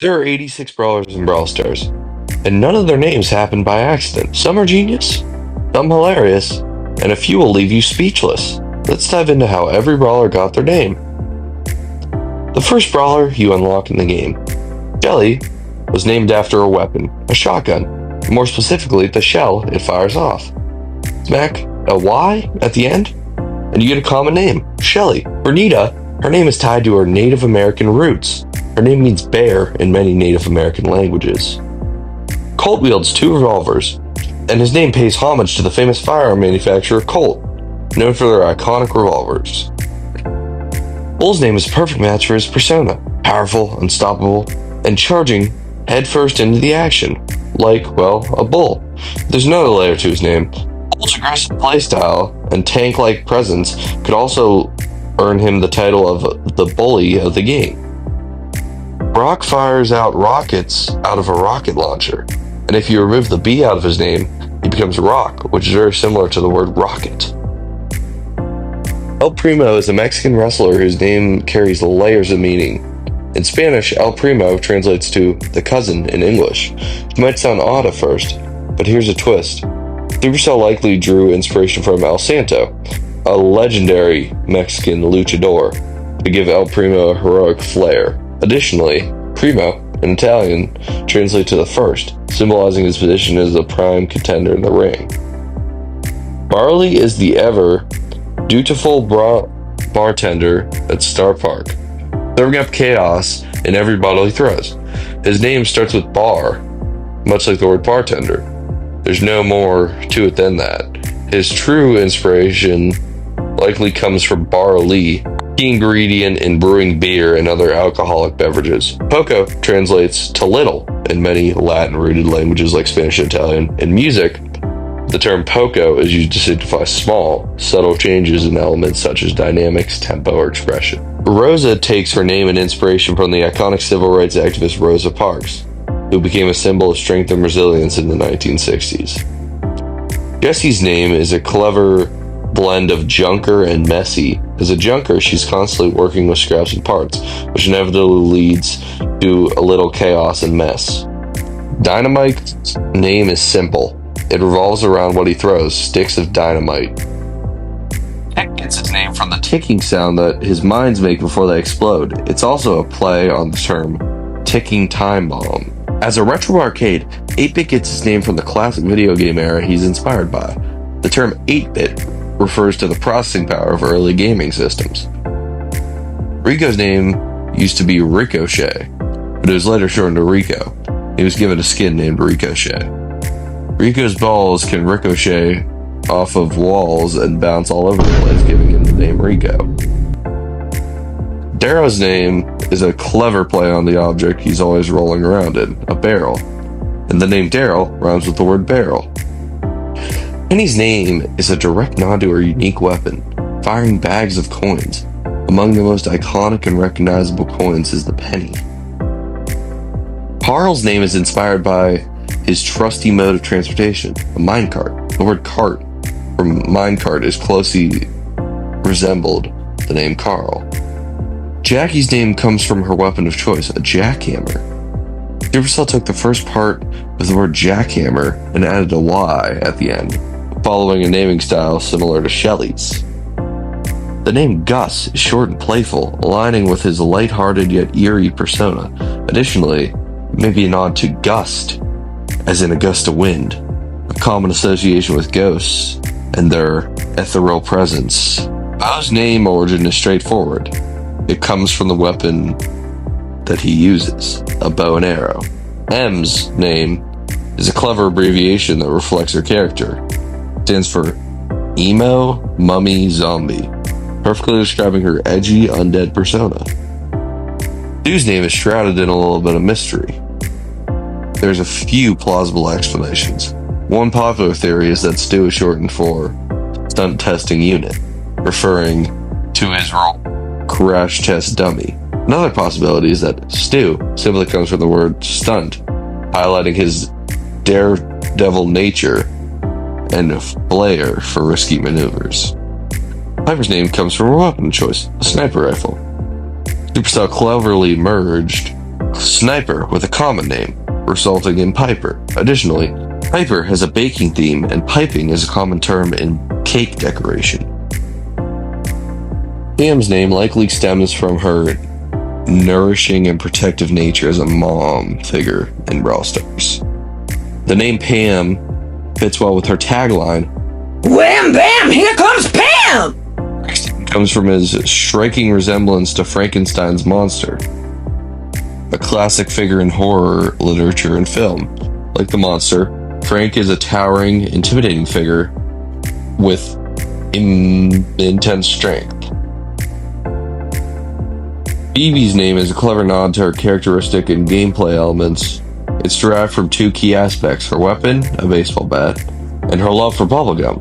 There are 86 brawlers in Brawl Stars, and none of their names happen by accident. Some are genius, some hilarious, and a few will leave you speechless. Let's dive into how every brawler got their name. The first brawler you unlock in the game, Shelly, was named after a weapon, a shotgun, more specifically the shell it fires off. Smack a Y at the end, and you get a common name, Shelly. For Nita, her name is tied to her Native American roots. Her name means bear in many Native American languages. Colt wields two revolvers, and his name pays homage to the famous firearm manufacturer Colt, known for their iconic revolvers. Bull's name is a perfect match for his persona, powerful, unstoppable, and charging headfirst into the action, like, well, a bull. There's another layer to his name. Bull's aggressive playstyle and tank-like presence could also earn him the title of the bully of the game. Brock fires out rockets out of a rocket launcher, and if you remove the B out of his name, he becomes Rock, which is very similar to the word rocket. El Primo is a Mexican wrestler whose name carries layers of meaning. In Spanish, El Primo translates to the cousin in English. It might sound odd at first, but here's a twist. Supercell likely drew inspiration from El Santo, a legendary Mexican luchador, to give El Primo a heroic flair. Additionally, Primo, in Italian, translates to the first, symbolizing his position as a prime contender in the ring. Barley is the ever dutiful bartender at Star Park, serving up chaos in every bottle he throws. His name starts with bar, much like the word bartender. There's no more to it than that. His true inspiration likely comes from barley, key ingredient in brewing beer and other alcoholic beverages. Poco translates to little in many Latin-rooted languages like Spanish and Italian. In music, the term poco is used to signify small, subtle changes in elements such as dynamics, tempo, or expression. Rosa takes her name and inspiration from the iconic civil rights activist Rosa Parks, who became a symbol of strength and resilience in the 1960s. Jessie's name is a clever blend of junker and messy. As a junker, she's constantly working with scraps and parts, which inevitably leads to a little chaos and mess. Dynamite's name is simple. It revolves around what he throws, sticks of dynamite. Tick gets its name from the ticking sound that his mines make before they explode. It's also a play on the term ticking time bomb. As a retro arcade, 8-bit gets its name from the classic video game era he's inspired by. The term 8-bit refers to the processing power of early gaming systems. Rico's name used to be Ricochet, but it was later shortened to Rico. He was given a skin named Ricochet. Rico's balls can ricochet off of walls and bounce all over the place, giving him the name Rico. Darrow's name is a clever play on the object he's always rolling around in, a barrel. And the name Daryl rhymes with the word barrel. Penny's name is a direct nod to her unique weapon, firing bags of coins. Among the most iconic and recognizable coins is the penny. Carl's name is inspired by his trusty mode of transportation, a minecart. The word cart from minecart is closely resembled the name Carl. Jackie's name comes from her weapon of choice, a jackhammer. Supercell took the first part of the word jackhammer and added a Y at the end, following a naming style similar to Shelly's. The name Gus is short and playful, aligning with his light-hearted yet eerie persona. Additionally, maybe a nod to gust, as in a gust of wind, a common association with ghosts and their ethereal presence. Bo's name origin is straightforward. It comes from the weapon that he uses, a bow and arrow. M's name is a clever abbreviation that reflects her character. It stands for Emo Mummy Zombie, perfectly describing her edgy undead persona. Stu's name is shrouded in a little bit of mystery. There's a few plausible explanations. One popular theory is that Stu is shortened for Stunt Testing Unit, referring to his role crash test dummy. Another possibility is that Stu simply comes from the word stunt, highlighting his daredevil nature and flair for risky maneuvers. Piper's name comes from a weapon choice, a sniper rifle. Supercell cleverly merged Sniper with a common name, resulting in Piper. Additionally, Piper has a baking theme, and piping is a common term in cake decoration. Pam's name likely stems from her nourishing and protective nature as a mom figure in Brawl Stars. The name Pam fits well with her tagline, "Wham bam, here comes Pam!" Comes from his striking resemblance to Frankenstein's monster, a classic figure in horror literature and film. Like the monster, Frank is a towering, intimidating figure with intense strength. Bibi's name is a clever nod to her characteristic and gameplay elements. It's derived from two key aspects: her weapon, a baseball bat, and her love for bubblegum.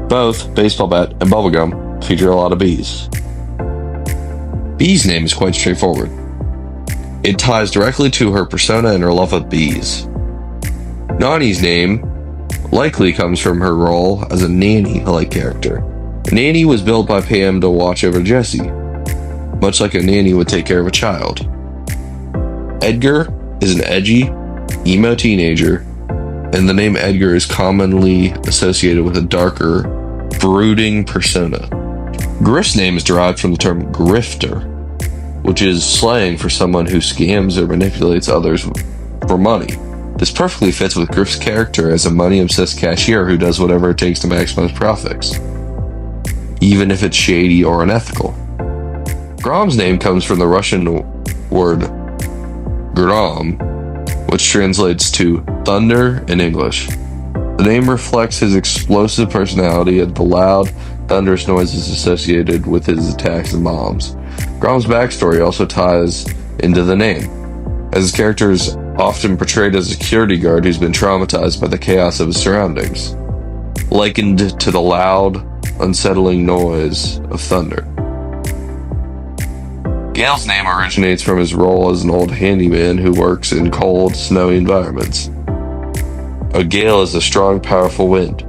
Both, baseball bat and bubblegum, feature a lot of bees. Bee's name is quite straightforward. It ties directly to her persona and her love of bees. Nani's name likely comes from her role as a nanny-like character. A nanny was built by Pam to watch over Jessie, much like a nanny would take care of a child. Edgar is an edgy, emo teenager, and the name Edgar is commonly associated with a darker, brooding persona. Griff's name is derived from the term grifter, which is slang for someone who scams or manipulates others for money. This perfectly fits with Griff's character as a money-obsessed cashier who does whatever it takes to maximize profits, even if it's shady or unethical. Grom's name comes from the Russian word Grom, which translates to thunder in English. The name reflects his explosive personality and the loud, thunderous noises associated with his attacks and bombs. Grom's backstory also ties into the name, as his character is often portrayed as a security guard who's been traumatized by the chaos of his surroundings, likened to the loud, unsettling noise of thunder. Gale's name originates from his role as an old handyman who works in cold, snowy environments. A gale is a strong, powerful wind,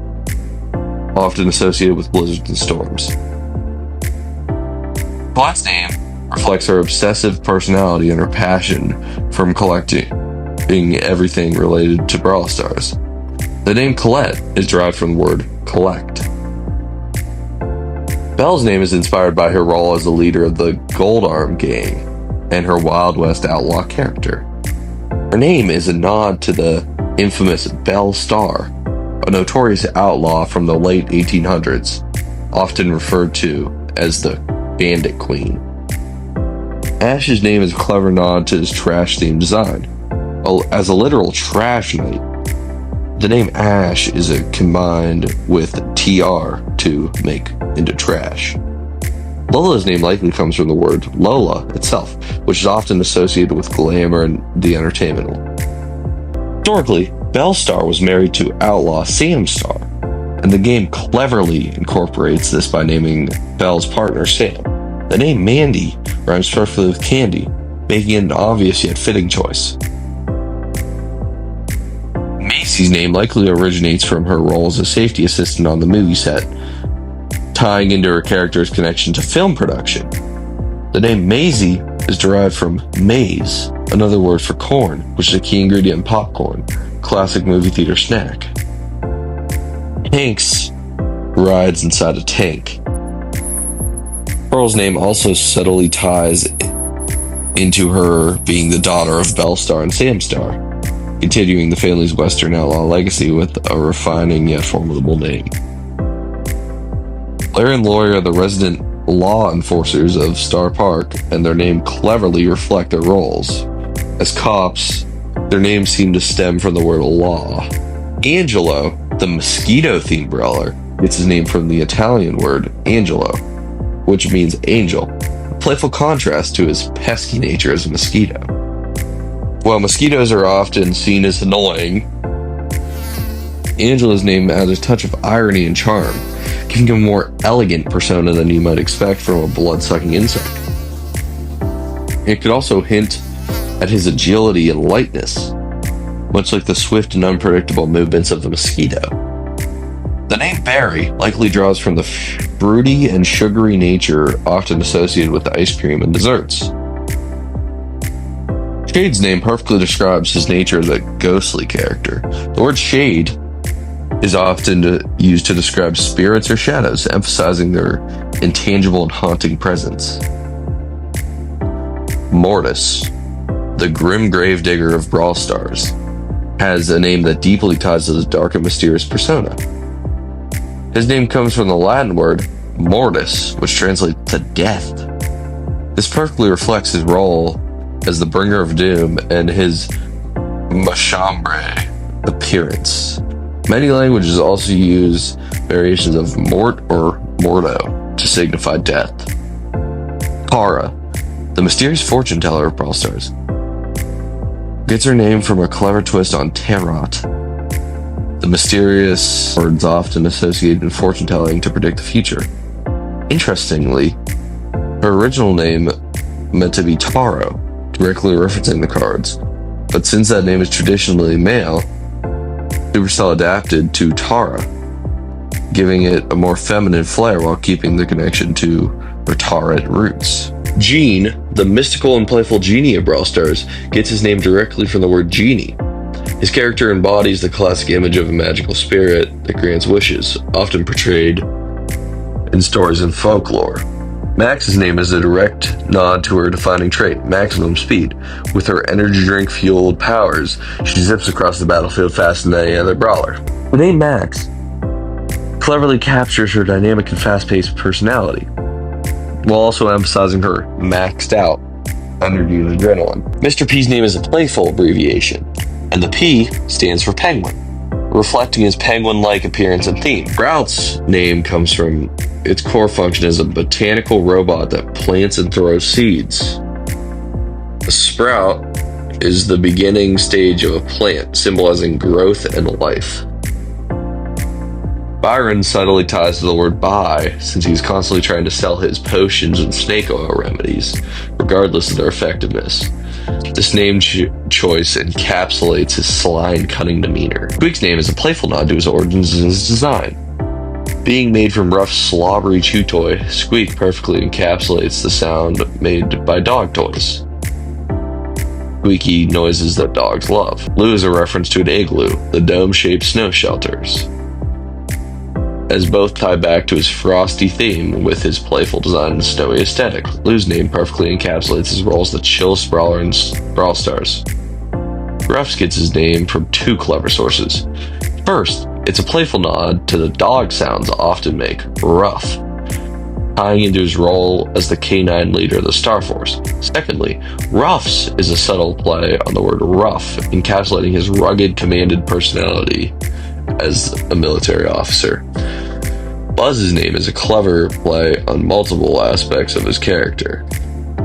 often associated with blizzards and storms. Colette's name reflects her obsessive personality and her passion from collecting everything related to Brawl Stars. The name Colette is derived from the word collect. Belle's name is inspired by her role as the leader of the Gold Arm gang and her Wild West outlaw character. Her name is a nod to the infamous Belle Starr, a notorious outlaw from the late 1800s, often referred to as the Bandit Queen. Ash's name is a clever nod to his trash-themed design. As a literal trash knight, the name Ash is combined with TR to make into trash. Lola's name likely comes from the word Lola itself, which is often associated with glamour and the entertainment world. Historically, Belle Starr was married to outlaw Sam Starr, and the game cleverly incorporates this by naming Belle's partner Sam. The name Mandy rhymes perfectly with candy, making it an obvious yet fitting choice. Maisie's name likely originates from her role as a safety assistant on the movie set, tying into her character's connection to film production. The name Maisie is derived from maize, another word for corn, which is a key ingredient in popcorn, classic movie theater snack. Hanks rides inside a tank. Pearl's name also subtly ties into her being the daughter of Belle Starr and Sam Starr, continuing the family's Western outlaw legacy with a refining yet formidable name. Larry and Lori are the resident law enforcers of Star Park, and their name cleverly reflect their roles. As cops, their names seem to stem from the word law. Angelo, the mosquito-themed brawler, gets his name from the Italian word angelo, which means angel, a playful contrast to his pesky nature as a mosquito. While mosquitoes are often seen as annoying, Angelo's name adds a touch of irony and charm, giving him a more elegant persona than you might expect from a blood-sucking insect. It could also hint at his agility and lightness, much like the swift and unpredictable movements of the mosquito. The name Barry likely draws from the fruity and sugary nature often associated with ice cream and desserts. Shade's name perfectly describes his nature as a ghostly character. The word shade is often used to describe spirits or shadows, emphasizing their intangible and haunting presence. Mortis, the grim gravedigger of Brawl Stars, has a name that deeply ties to his dark and mysterious persona. His name comes from the Latin word mortis, which translates to death. This perfectly reflects his role as the bringer of doom and his machambre appearance. Many languages also use variations of mort or morto to signify death. Kara, the mysterious fortune teller of Brawl Stars, gets her name from a clever twist on tarot. The mysterious words often associated in fortune telling to predict the future. Interestingly, her original name meant to be Taro, directly referencing the cards, but since that name is traditionally male, Supercell adapted to Tara, giving it a more feminine flair while keeping the connection to her Taret roots. Gene, the mystical and playful genie of Brawl Stars, gets his name directly from the word genie. His character embodies the classic image of a magical spirit that grants wishes, often portrayed in stories and folklore. Max's name is a direct nod to her defining trait, maximum speed. With her energy drink-fueled powers, she zips across the battlefield faster than any other brawler. The name Max cleverly captures her dynamic and fast-paced personality, while also emphasizing her maxed out energy and adrenaline. Mr. P's name is a playful abbreviation, and the P stands for penguin, reflecting his penguin-like appearance and theme. Sprout's name comes from its core function as a botanical robot that plants and throws seeds. A sprout is the beginning stage of a plant, symbolizing growth and life. Byron subtly ties to the word buy, since he's constantly trying to sell his potions and snake oil remedies, regardless of their effectiveness. This name choice encapsulates his sly and cunning demeanor. Squeak's name is a playful nod to his origins and his design. Being made from Ruff's slobbery chew toy, Squeak perfectly encapsulates the sound made by dog toys. Squeaky noises that dogs love. Lou is a reference to an igloo, the dome-shaped snow shelters, as both tie back to his frosty theme with his playful design and snowy aesthetic. Lou's name perfectly encapsulates his role as the chillest brawler in Brawl Stars. Ruff's gets his name from two clever sources. First, it's a playful nod to the dog sounds often make Ruff, tying into his role as the K9 leader of the Star Force. Secondly, Ruff's is a subtle play on the word rough, encapsulating his rugged, commanded personality as a military officer. Buzz's name is a clever play on multiple aspects of his character.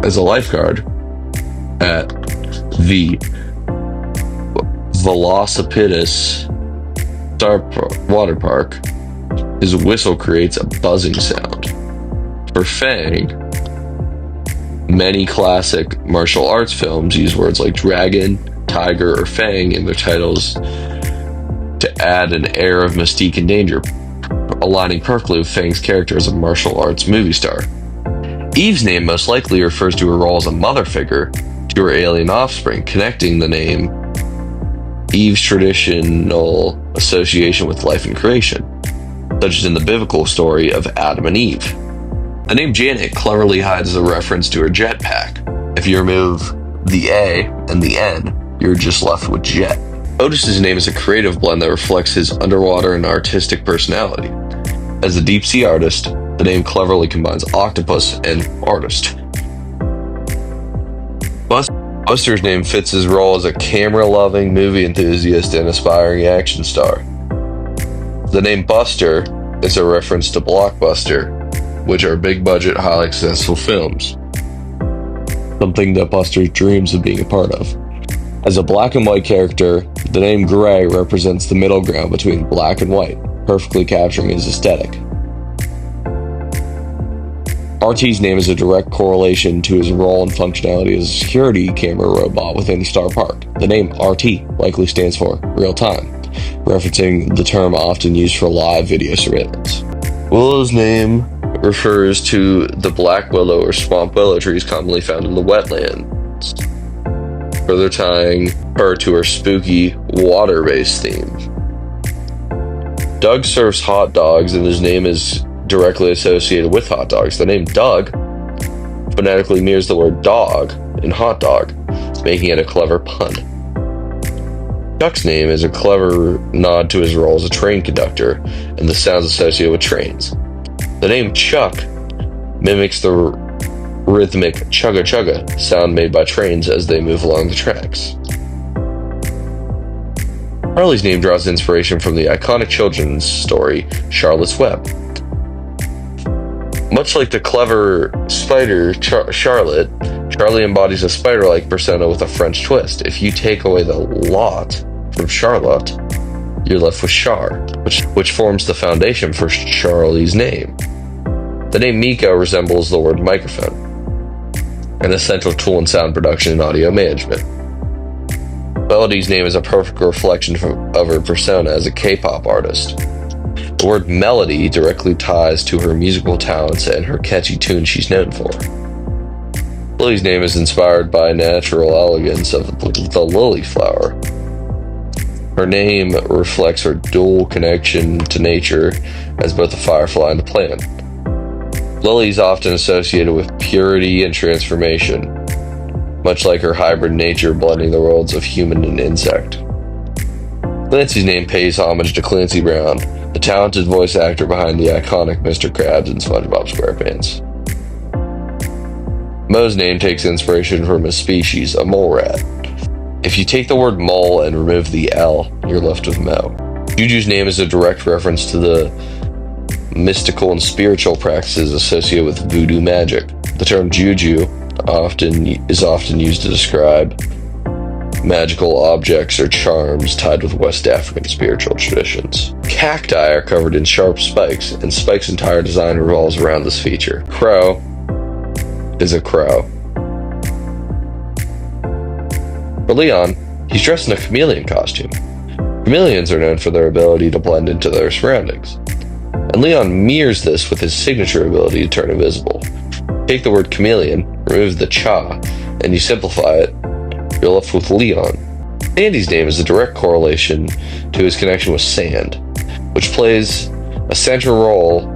As a lifeguard at the Velocipedus water park, his whistle creates a buzzing sound. For Fang, many classic martial arts films use words like dragon, tiger, or fang in their titles to add an air of mystique and danger, aligning perfectly with Fang's character as a martial arts movie star. Eve's name most likely refers to her role as a mother figure to her alien offspring, connecting the name Eve's traditional association with life and creation, such as in the biblical story of Adam and Eve. The name Janet cleverly hides a reference to her jetpack. If you remove the A and the N, you're just left with jet. Otis's name is a creative blend that reflects his underwater and artistic personality. As a deep sea artist, the name cleverly combines octopus and artist. Buster's name fits his role as a camera-loving movie enthusiast and aspiring action star. The name Buster is a reference to Blockbuster, which are big-budget, highly successful films, something that Buster dreams of being a part of. As a black and white character, the name Gray represents the middle ground between black and white, perfectly capturing his aesthetic. RT's name is a direct correlation to his role and functionality as a security camera robot within Star Park. The name RT likely stands for real time, referencing the term often used for live video surveillance. Willow's name refers to the black willow or swamp willow trees commonly found in the wetlands. further tying her to her spooky water-based theme. Doug serves hot dogs, and his name is directly associated with hot dogs. The name Doug phonetically mirrors the word dog in hot dog, making it a clever pun. Chuck's name is a clever nod to his role as a train conductor and the sounds associated with trains. The name Chuck mimics the rhythmic chugga chugga sound made by trains as they move along the tracks. Charlie's name draws inspiration from the iconic children's story Charlotte's Web. Much like the clever spider Charlotte, Charlie embodies a spider-like persona with a French twist. If you take away the lot from Charlotte, you're left with Char, which forms the foundation for Charlie's name. The name Miko resembles the word microphone, an essential tool in sound production and audio management. Melody's name is a perfect reflection of her persona as a K-pop artist. The word melody directly ties to her musical talents and her catchy tunes she's known for. Lily's name is inspired by natural elegance of the lily flower. Her name reflects her dual connection to nature as both a firefly and a plant. Lily is often associated with purity and transformation, much like her hybrid nature blending the worlds of human and insect. Clancy's name pays homage to Clancy Brown, the talented voice actor behind the iconic Mr. Krabs and SpongeBob SquarePants. Mo's name takes inspiration from a species, a mole rat. If you take the word mole and remove the L, you're left with Mo. Juju's name is a direct reference to the mystical and spiritual practices associated with voodoo magic. The term juju is often used to describe magical objects or charms tied with West African spiritual traditions. Cacti are covered in sharp spikes, and Spike's entire design revolves around this feature. Crow is a crow. For Leon, he's dressed in a chameleon costume. Chameleons are known for their ability to blend into their surroundings, and Leon mirrors this with his signature ability to turn invisible. Take the word chameleon, remove the cha, and you simplify it, you're left with Leon. Sandy's name is a direct correlation to his connection with sand, which plays a central role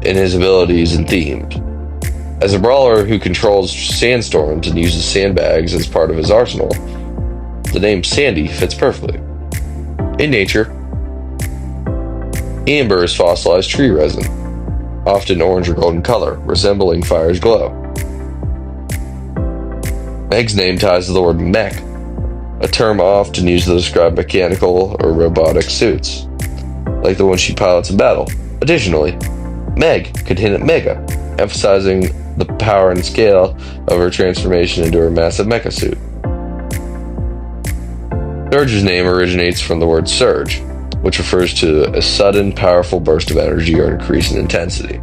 in his abilities and themes. As a brawler who controls sandstorms and uses sandbags as part of his arsenal, the name Sandy fits perfectly. In nature, amber is fossilized tree resin, often orange or golden color, resembling fire's glow. Meg's name ties to the word mech, a term often used to describe mechanical or robotic suits, like the one she pilots in battle. Additionally, Meg could hint at mega, emphasizing the power and scale of her transformation into her massive mecha suit. Surge's name originates from the word surge, which refers to a sudden, powerful burst of energy or increase in intensity.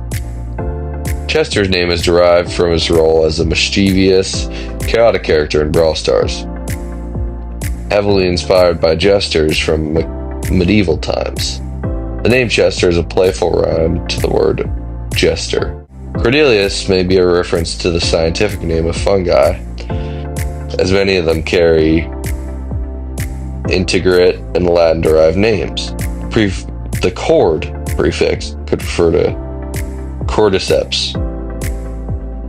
Chester's name is derived from his role as a mischievous, chaotic character in Brawl Stars, heavily inspired by jesters from medieval times. The name Chester is a playful rhyme to the word jester. Cordelius may be a reference to the scientific name of fungi, as many of them carry integrate and Latin-derived names. The cord prefix could refer to cordyceps,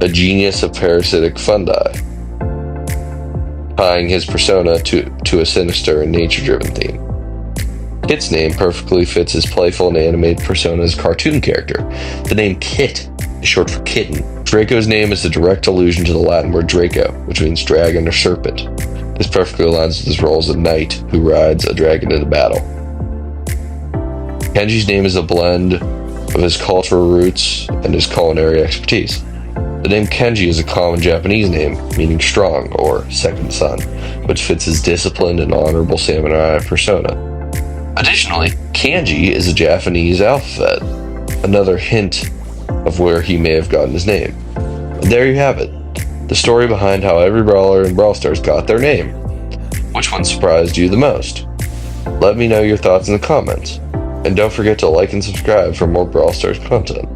a genus of parasitic fungi, tying his persona to a sinister and nature-driven theme. Kit's name perfectly fits his playful and animated persona's cartoon character. The name Kit is short for kitten. Draco's name is a direct allusion to the Latin word Draco, which means dragon or serpent. This perfectly aligns with his role as a knight who rides a dragon into battle. Kenji's name is a blend of his cultural roots and his culinary expertise. The name Kenji is a common Japanese name, meaning strong or second son, which fits his disciplined and honorable samurai persona. Additionally, kanji is a Japanese alphabet, another hint of where he may have gotten his name. And there you have it, the story behind how every brawler in Brawl Stars got their name. Which one surprised you the most? Let me know your thoughts in the comments, and don't forget to like and subscribe for more Brawl Stars content.